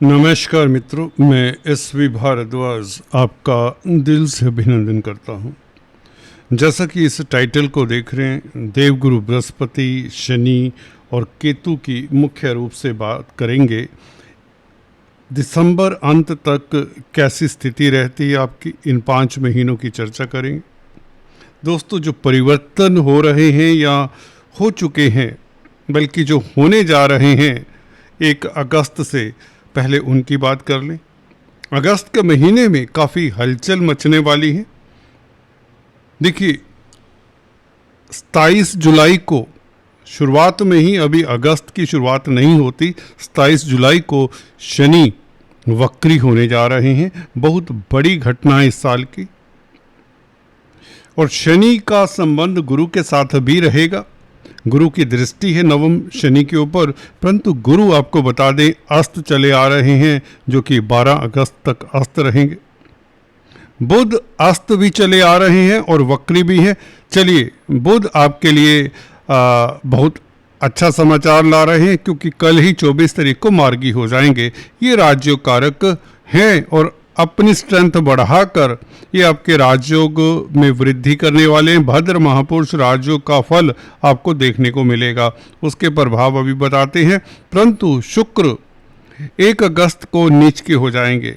नमस्कार मित्रों, मैं SV भारद्वाज आपका दिल से अभिनंदन करता हूं। जैसा कि इस टाइटल को देख रहे हैं, देवगुरु बृहस्पति, शनि और केतु की मुख्य रूप से बात करेंगे। दिसंबर अंत तक कैसी स्थिति रहती है आपकी, इन 5 महीनों की चर्चा करेंगे। दोस्तों, जो परिवर्तन हो रहे हैं या हो चुके हैं, बल्कि जो होने जा रहे हैं 1 अगस्त से, पहले उनकी बात कर लें। अगस्त के महीने में काफ़ी हलचल मचने वाली है। देखिए, 27 जुलाई को शुरुआत में ही, अभी अगस्त की शुरुआत नहीं होती, 27 जुलाई को शनि वक्री होने जा रहे हैं। बहुत बड़ी घटना है इस साल की। और शनि का संबंध गुरु के साथ भी रहेगा। गुरु की दृष्टि है नवम शनि के ऊपर, परंतु गुरु आपको बता दें अस्त चले आ रहे हैं, जो कि 12 अगस्त तक अस्त रहेंगे। बुध अस्त भी चले आ रहे हैं और वक्री भी है। चलिए, बुध आपके लिए बहुत अच्छा समाचार ला रहे हैं, क्योंकि कल ही 24 तारीख को मार्गी हो जाएंगे। ये राजयोग कारक हैं और अपनी स्ट्रेंथ बढ़ाकर ये आपके राजयोग में वृद्धि करने वाले हैं। भद्र महापुरुष राजयोग का फल आपको देखने को मिलेगा। उसके प्रभाव अभी बताते हैं। परंतु शुक्र 1 अगस्त को नीच के हो जाएंगे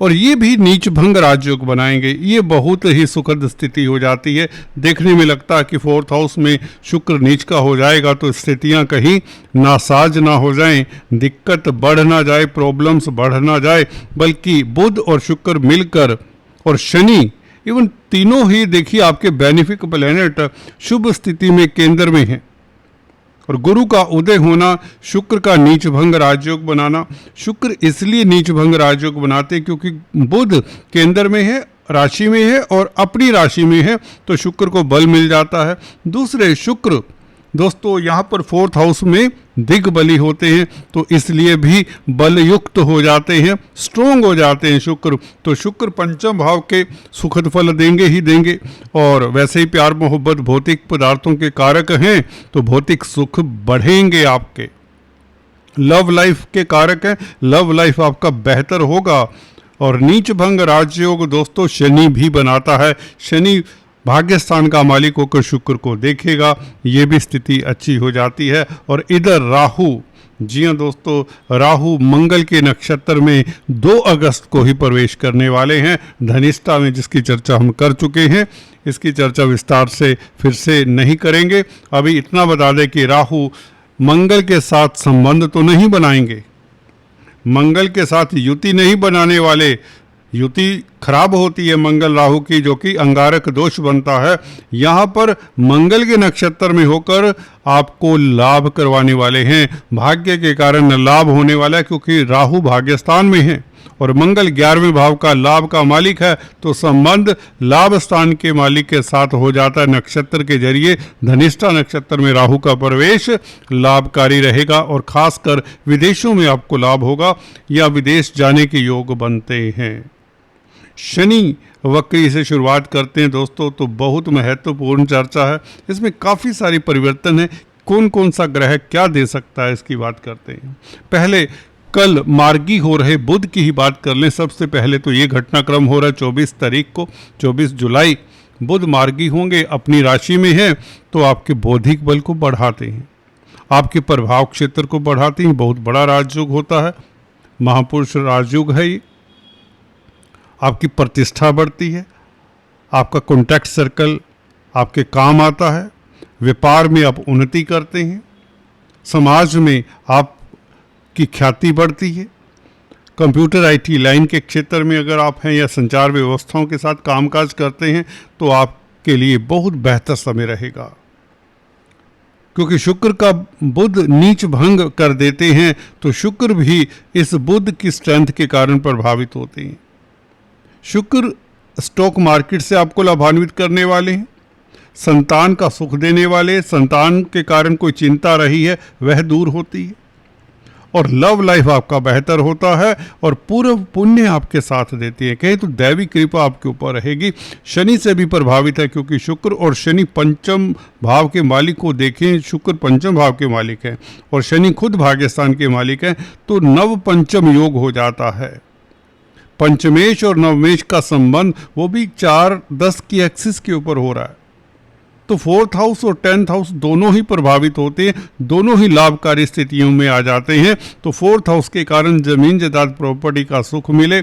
और ये भी नीच भंग राजयोग बनाएंगे। ये बहुत ही सुखद स्थिति हो जाती है। देखने में लगता है कि 4th हाउस में शुक्र नीच का हो जाएगा तो स्थितियां कहीं नासाज ना हो जाएं, दिक्कत बढ़ ना जाए, प्रॉब्लम्स बढ़ ना जाए, बल्कि बुध और शुक्र मिलकर और शनि, इवन तीनों ही देखिए आपके बेनिफिक प्लैनेट शुभ स्थिति में केंद्र में हैं। और गुरु का उदय होना, शुक्र का नीच भंग राजयोग बनाना। शुक्र इसलिए नीच भंग राजयोग बनाते क्योंकि बुध केंद्र में है, राशि में है और अपनी राशि में है, तो शुक्र को बल मिल जाता है। दूसरे शुक्र दोस्तों यहाँ पर 4th हाउस में दिग्बली होते हैं, तो इसलिए भी बलयुक्त हो जाते हैं, स्ट्रोंग हो जाते हैं शुक्र। तो शुक्र पंचम भाव के सुखद फल देंगे ही देंगे। और वैसे ही प्यार मोहब्बत भौतिक पदार्थों के कारक हैं, तो भौतिक सुख बढ़ेंगे आपके। लव लाइफ के कारक हैं, लव लाइफ आपका बेहतर होगा। और नीच भंग राजयोग दोस्तों शनि भी बनाता है। शनि भाग्यस्थान का मालिक होकर शुक्र को देखेगा, ये भी स्थिति अच्छी हो जाती है। और इधर राहु, जी हाँ दोस्तों, राहु मंगल के नक्षत्र में 2 अगस्त को ही प्रवेश करने वाले हैं, धनिष्ठा में, जिसकी चर्चा हम कर चुके हैं। इसकी चर्चा विस्तार से फिर से नहीं करेंगे। अभी इतना बता दें कि राहु मंगल के साथ संबंध तो नहीं बनाएंगे, मंगल के साथ युति नहीं बनाने वाले। युति खराब होती है मंगल राहु की, जो कि अंगारक दोष बनता है। यहाँ पर मंगल के नक्षत्र में होकर आपको लाभ करवाने वाले हैं। भाग्य के कारण लाभ होने वाला है, क्योंकि राहु भाग्यस्थान में है और मंगल 11वें भाव का लाभ का मालिक है, तो संबंध लाभ स्थान के मालिक के साथ हो जाता है नक्षत्र के जरिए। धनिष्ठा नक्षत्र में राहु का प्रवेश लाभकारी रहेगा और खासकर विदेशों में आपको लाभ होगा या विदेश जाने के योग बनते हैं। शनि वक्री से शुरुआत करते हैं दोस्तों, तो बहुत महत्वपूर्ण चर्चा है। इसमें काफ़ी सारी परिवर्तन है। कौन कौन सा ग्रह क्या दे सकता है, इसकी बात करते हैं। पहले कल मार्गी हो रहे बुध की ही बात कर लें। सबसे पहले तो ये घटनाक्रम हो रहा है 24 तारीख को, 24 जुलाई बुध मार्गी होंगे, अपनी राशि में है, तो आपके बौद्धिक बल को बढ़ाते हैं, आपके प्रभाव क्षेत्र को बढ़ाते हैं। बहुत बड़ा राजयोग होता है, महापुरुष राजयोग है ये। आपकी प्रतिष्ठा बढ़ती है, आपका कॉन्टैक्ट सर्कल आपके काम आता है, व्यापार में आप उन्नति करते हैं, समाज में आपकी ख्याति बढ़ती है। कंप्यूटर IT लाइन के क्षेत्र में अगर आप हैं या संचार व्यवस्थाओं के साथ कामकाज करते हैं, तो आपके लिए बहुत बेहतर समय रहेगा, क्योंकि शुक्र का बुध नीच भंग कर देते हैं, तो शुक्र भी इस बुध की स्ट्रेंथ के कारण प्रभावित होते हैं। शुक्र स्टॉक मार्केट से आपको लाभान्वित करने वाले हैं, संतान का सुख देने वाले, संतान के कारण कोई चिंता रही है वह दूर होती है। और लव लाइफ आपका बेहतर होता है और पूर्व पुण्य आपके साथ देती है। कहीं तो दैवी कृपा आपके ऊपर रहेगी। शनि से भी प्रभावित है क्योंकि शुक्र और शनि पंचम भाव के मालिक को देखें, शुक्र पंचम भाव के मालिक है और शनि खुद भाग्यस्थान के मालिक है, तो नव पंचम योग हो जाता है। पंचमेश और नवमेश का संबंध वो भी 4-10 की एक्सिस के ऊपर हो रहा है, तो 4th हाउस और 10th हाउस दोनों ही प्रभावित होते हैं, दोनों ही लाभकारी स्थितियों में आ जाते हैं। तो 4th हाउस के कारण जमीन जायदाद प्रॉपर्टी का सुख मिले,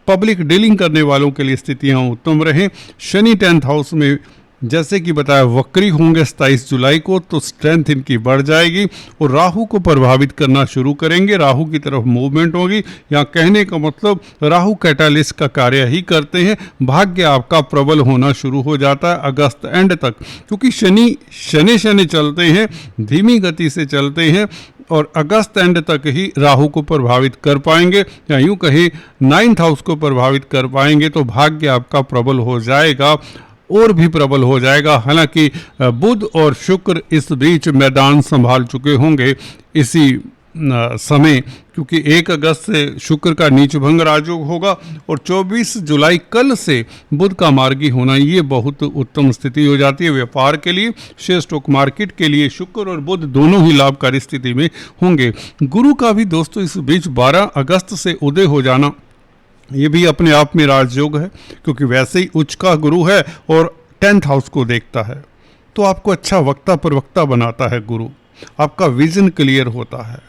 पब्लिक डीलिंग करने वालों के लिए स्थितियां उत्तम रहें। शनि 10th हाउस में जैसे कि बताया वक्री होंगे 27 जुलाई को, तो स्ट्रेंथ इनकी बढ़ जाएगी और राहु को प्रभावित करना शुरू करेंगे, राहु की तरफ मूवमेंट होगी। यहाँ कहने का मतलब राहु कैटालिस्ट का कार्य ही करते हैं। भाग्य आपका प्रबल होना शुरू हो जाता है अगस्त एंड तक, क्योंकि शनि चलते हैं, धीमी गति से चलते हैं और अगस्त एंड तक ही राहु को प्रभावित कर पाएंगे, या यूँ कहें 9th हाउस को प्रभावित कर पाएंगे। तो भाग्य आपका प्रबल हो जाएगा और भी प्रबल हो जाएगा। हालांकि बुध और शुक्र इस बीच मैदान संभाल चुके होंगे इसी समय, क्योंकि 1 अगस्त से शुक्र का नीच भंग राजयोग होगा और 24 जुलाई कल से बुध का मार्गी होना, ये बहुत उत्तम स्थिति हो जाती है व्यापार के लिए। शेयर स्टॉक मार्केट के लिए शुक्र और बुध दोनों ही लाभकारी स्थिति में होंगे। गुरु का भी दोस्तों इस बीच 12 अगस्त से उदय हो जाना, ये भी अपने आप में राजयोग है, क्योंकि वैसे ही उच्च का गुरु है और 10th हाउस को देखता है, तो आपको अच्छा वक्ता प्रवक्ता बनाता है गुरु। आपका विजन क्लियर होता है,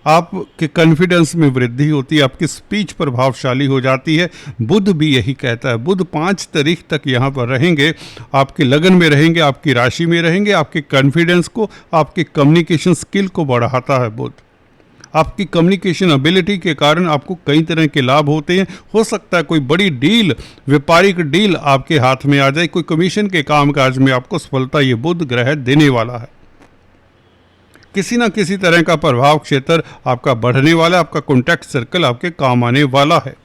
आपके कॉन्फिडेंस में वृद्धि होती है, आपकी स्पीच प्रभावशाली हो जाती है। बुध भी यही कहता है। बुध 5 तारीख तक यहाँ पर रहेंगे, आपके लगन में रहेंगे, आपकी राशि में रहेंगे, आपके कॉन्फिडेंस को, आपके कम्युनिकेशन स्किल को बढ़ाता है बुध। आपकी कम्युनिकेशन एबिलिटी के कारण आपको कई तरह के लाभ होते हैं। हो सकता है कोई बड़ी डील, व्यापारिक डील आपके हाथ में आ जाए, कोई कमीशन के कामकाज में आपको सफलता ये बुध ग्रह देने वाला है। किसी ना किसी तरह का प्रभाव क्षेत्र आपका बढ़ने वाला है, आपका कॉन्टैक्ट सर्कल आपके काम आने वाला है।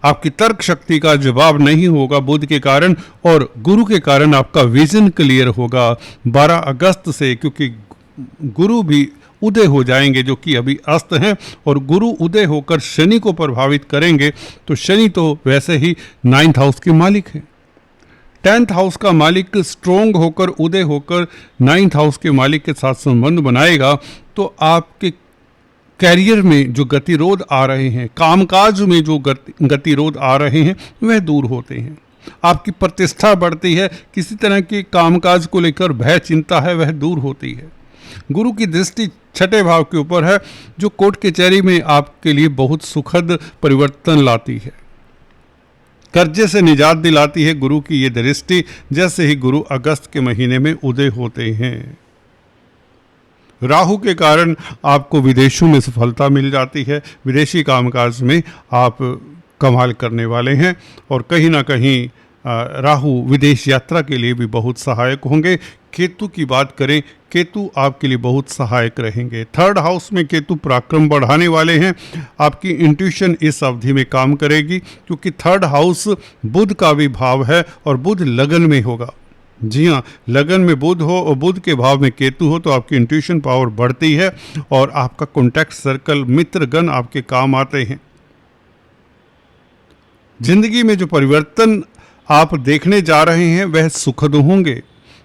आपकी तर्क शक्ति का जवाब नहीं होगा बुध के कारण, और गुरु के कारण आपका विजन क्लियर होगा 12 अगस्त से, क्योंकि गुरु भी उदय हो जाएंगे जो कि अभी अस्त हैं, और गुरु उदय होकर शनि को प्रभावित करेंगे। तो शनि तो वैसे ही 9th हाउस के मालिक हैं। 10th हाउस का मालिक स्ट्रोंग होकर उदय होकर 9th हाउस के मालिक के साथ संबंध बनाएगा, तो आपके कैरियर में जो गतिरोध आ रहे हैं, कामकाज में जो गतिरोध आ रहे हैं, वह दूर होते हैं। आपकी प्रतिष्ठा बढ़ती है, किसी तरह के कामकाज को लेकर भय चिंता है वह दूर होती है। गुरु की दृष्टि 6ठे भाव के ऊपर है, जो कोर्ट कचहरी में आपके लिए बहुत सुखद परिवर्तन लाती है, कर्जे से निजात दिलाती है गुरु की ये दृष्टि, जैसे ही गुरु अगस्त के महीने में उदय होते हैं। राहु के कारण आपको विदेशों में सफलता मिल जाती है, विदेशी कामकाज में आप कमाल करने वाले हैं, और कहीं ना कहीं राहु विदेश यात्रा के लिए भी बहुत सहायक होंगे। केतु की बात करें, केतु आपके लिए बहुत सहायक रहेंगे। 3rd हाउस में केतु पराक्रम बढ़ाने वाले हैं, आपकी इंट्यूशन इस अवधि में काम करेगी, क्योंकि 3rd हाउस बुध का भी भाव है और बुध लगन में होगा। जी हाँ, लगन में बुध हो और बुध के भाव में केतु हो तो आपकी इंट्यूशन पावर बढ़ती है और आपका कॉन्टैक्ट सर्कल, मित्रगण आपके काम आते हैं। जिंदगी में जो परिवर्तन आप देखने जा रहे हैं वह सुखद होंगे।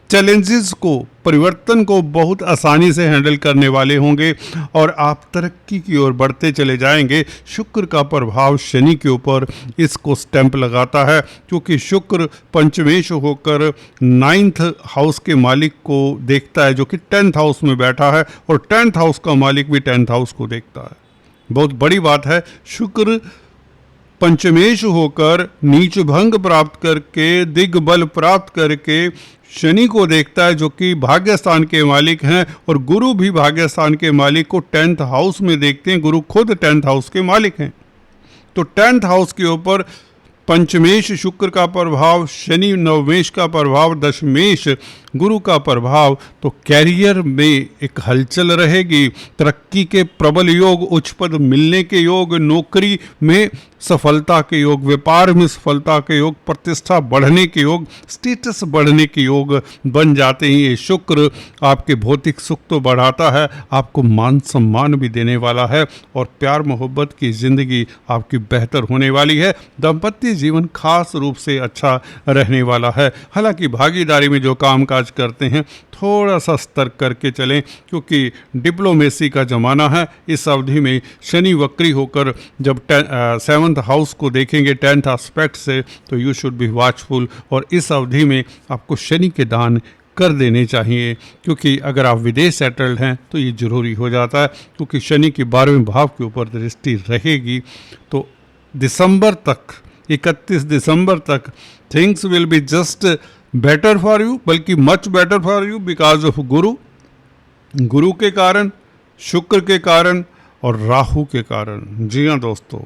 चैलेंजेस को, परिवर्तन को बहुत आसानी से हैंडल करने वाले होंगे और आप तरक्की की ओर बढ़ते चले जाएंगे। शुक्र का प्रभाव शनि के ऊपर इसको स्टैंप लगाता है, क्योंकि शुक्र पंचमेश होकर 9th हाउस के मालिक को देखता है, जो कि 10th हाउस में बैठा है, और 10th हाउस का मालिक भी 10th हाउस को देखता है। बहुत बड़ी बात है। शुक्र पंचमेश होकर नीच भंग प्राप्त करके, दिग्बल प्राप्त करके शनि को देखता है, जो कि भाग्यस्थान के मालिक हैं, और गुरु भी भाग्यस्थान के मालिक को 10th हाउस में देखते हैं। गुरु खुद 10th हाउस के मालिक हैं, तो 10th हाउस के ऊपर पंचमेश शुक्र का प्रभाव, शनि नवमेश का प्रभाव, दशमेश गुरु का प्रभाव, तो कैरियर में एक हलचल रहेगी, तरक्की के प्रबल योग, उच्च पद मिलने के योग, नौकरी में सफलता के योग, व्यापार में सफलता के योग, प्रतिष्ठा बढ़ने के योग, स्टेटस बढ़ने के योग बन जाते हैं। ये शुक्र आपके भौतिक सुख तो बढ़ाता है, आपको मान सम्मान भी देने वाला है और प्यार मोहब्बत की ज़िंदगी आपकी बेहतर होने वाली है। दाम्पत्य जीवन खास रूप से अच्छा रहने वाला है। हालांकि भागीदारी में जो कामकाज करते हैं थोड़ा सा सतर्क करके चलें, क्योंकि डिप्लोमेसी का ज़माना है। इस अवधि में शनि वक्री होकर जब 7th हाउस को देखेंगे 10th एस्पेक्ट से, तो यू शुड बी वॉचफुल। और इस अवधि में आपको शनि के दान कर देने चाहिए, क्योंकि अगर आप विदेश सेटल्ड हैं तो ये ज़रूरी हो जाता है, क्योंकि शनि की 12वें भाव के ऊपर दृष्टि रहेगी। तो दिसंबर तक, 31 दिसंबर तक things will be just better for you, बल्कि much better for you because of गुरु के कारण, शुक्र के कारण और राहु के कारण। जी हाँ दोस्तों,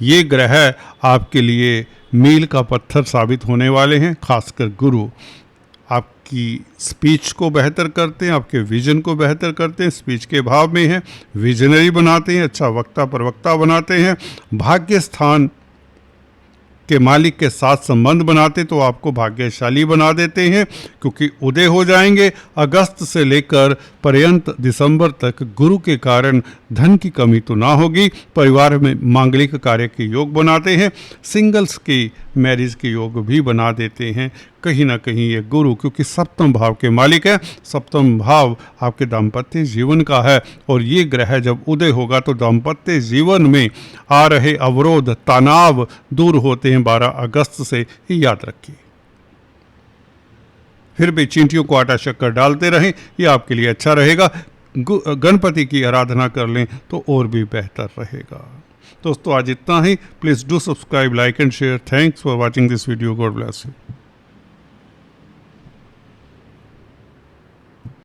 ये ग्रह आपके लिए मील का पत्थर साबित होने वाले हैं। खासकर गुरु आपकी स्पीच को बेहतर करते हैं, आपके विजन को बेहतर करते हैं, स्पीच के भाव में हैं, विजनरी बनाते हैं, अच्छा वक्ता प्रवक्ता बनाते हैं, भाग्य स्थान के मालिक के साथ संबंध बनाते तो आपको भाग्यशाली बना देते हैं, क्योंकि उदय हो जाएंगे अगस्त से लेकर पर्यंत दिसंबर तक। गुरु के कारण धन की कमी तो ना होगी। परिवार में मांगलिक कार्य के योग बनाते हैं, सिंगल्स की मैरिज के योग भी बना देते हैं। कहीं ना कहीं ये गुरु, क्योंकि सप्तम भाव के मालिक है, सप्तम भाव आपके दाम्पत्य जीवन का है, और ये ग्रह जब उदय होगा तो दाम्पत्य जीवन में आ रहे अवरोध, तनाव दूर होते हैं 12 अगस्त से, ही याद रखिए। फिर भी चींटियों को आटा शक्कर डालते रहें, ये आपके लिए अच्छा रहेगा। गणपति की आराधना कर लें तो और भी बेहतर रहेगा। दोस्तों आज इतना ही। Please do subscribe, like and share. Thanks for watching this video. God bless you.